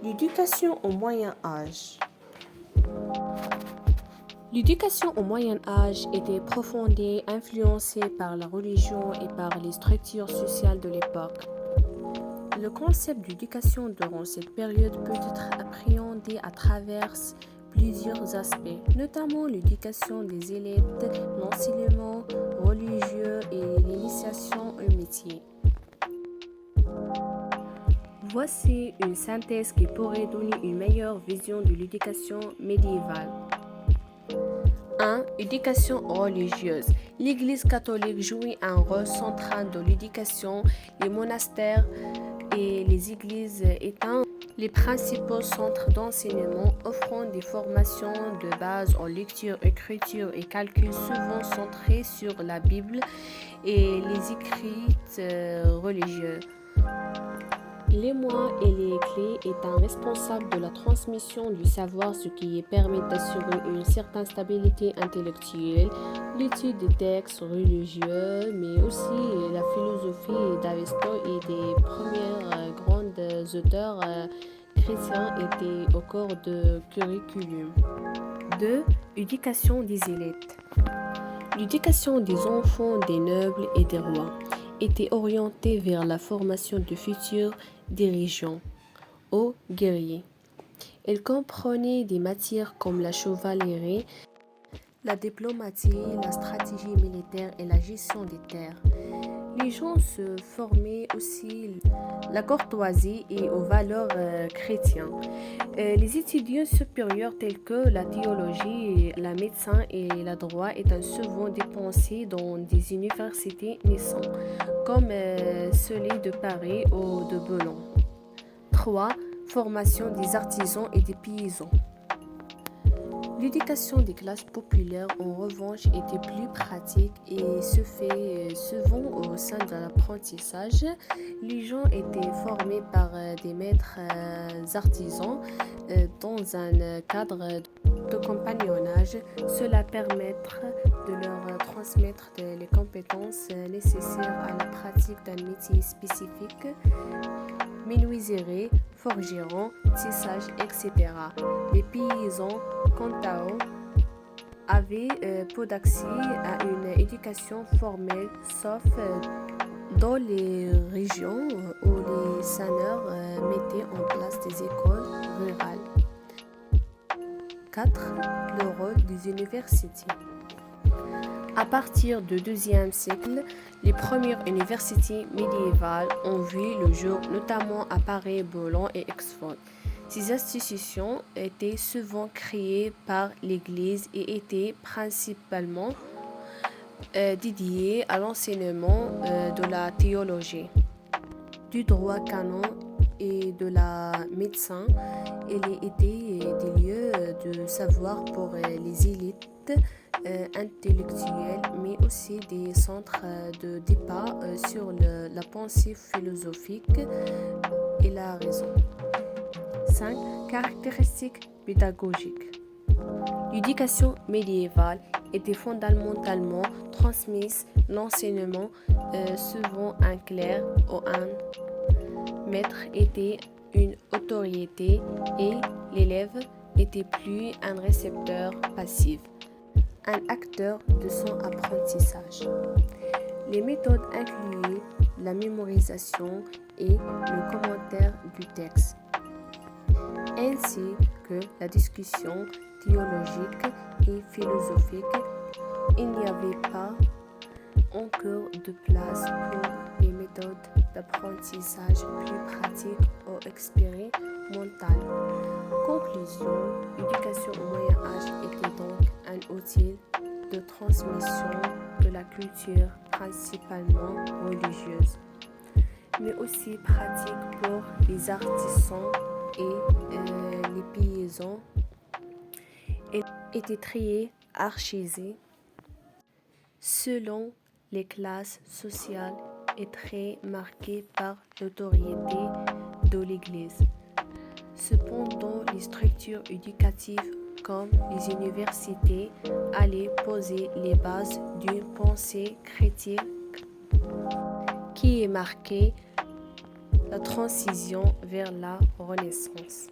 L'éducation au moyen âge. L'éducation au moyen âge était profondément influencée par la religion et par les structures sociales de l'époque. Le concept d'éducation durant cette période peut être appréhendé à travers plusieurs aspects, notamment l'éducation des élèves, l'enseignement religieux et l'initiation au métier. Voici une synthèse qui pourrait donner une meilleure vision de l'éducation médiévale. 1. Éducation religieuse. L'Église catholique jouit un rôle central dans l'éducation, les monastères et les églises étant les principaux centres d'enseignement offrant des formations de base en lecture, écriture et calcul souvent centrées sur la Bible et les écrits religieux. Les moines et les clés étant responsables de la transmission du savoir, ce qui permet d'assurer une certaine stabilité intellectuelle, l'étude des textes religieux, mais aussi la philosophie d'Aristote et des premiers grands auteurs chrétiens étaient au corps de curriculum. 2. Éducation des élites. L'éducation des enfants des nobles et des rois était orientée vers la formation de futurs dirigeants ou guerriers. Elle comprenait des matières comme la chevalerie, la diplomatie, la stratégie militaire et la gestion des terres. Les gens se formaient aussi la courtoisie et aux valeurs chrétiennes. Les étudiants supérieurs tels que la théologie, la médecine et le droit étaient souvent dépensés dans des universités naissantes, comme celui de Paris ou de Bologne. 3. Formation des artisans et des paysans. L'éducation des classes populaires, en revanche, était plus pratique et se fait souvent au sein de l'apprentissage. Les gens étaient formés par des maîtres artisans dans un cadre de compagnonnage. Cela permet de leur transmettre les compétences nécessaires à la pratique d'un métier spécifique, menuiserie, forgeron, tissage, etc. Les paysans, quant à eux, avaient peu d'accès à une éducation formelle, sauf dans les régions où les seigneurs mettaient en place des écoles rurales. 4. Le rôle des universités. À partir du IIe siècle, les premières universités médiévales ont vu le jour, notamment à Paris, Bologne et Oxford. Ces institutions étaient souvent créées par l'Église et étaient principalement dédiées à l'enseignement de la théologie, du droit canon et de la médecine. Elles étaient des lieux de savoir pour les élites intellectuelles, mais aussi des centres de débat sur la pensée philosophique et la raison. 5. Caractéristiques pédagogiques. L'éducation médiévale était fondamentalement transmise, l'enseignement souvent un clerc ou un maître était une autorité et l'élève était plus un récepteur passif, un acteur de son apprentissage. Les méthodes incluaient la mémorisation et le commentaire du texte, ainsi que la discussion théologique et philosophique. Il n'y avait pas encore de place pour les méthodes d'apprentissage plus pratiques ou expérimentales. Conclusion, l'éducation au Moyen Âge était donc un outil de transmission de la culture principalement religieuse, mais aussi pratique pour les artisans et les paysans. Elle était très hiérarchisée selon les classes sociales et très marquée par l'autorité de l'Église. Cependant, les structures éducatives comme les universités allaient poser les bases d'une pensée chrétienne qui est marquée la transition vers la Renaissance.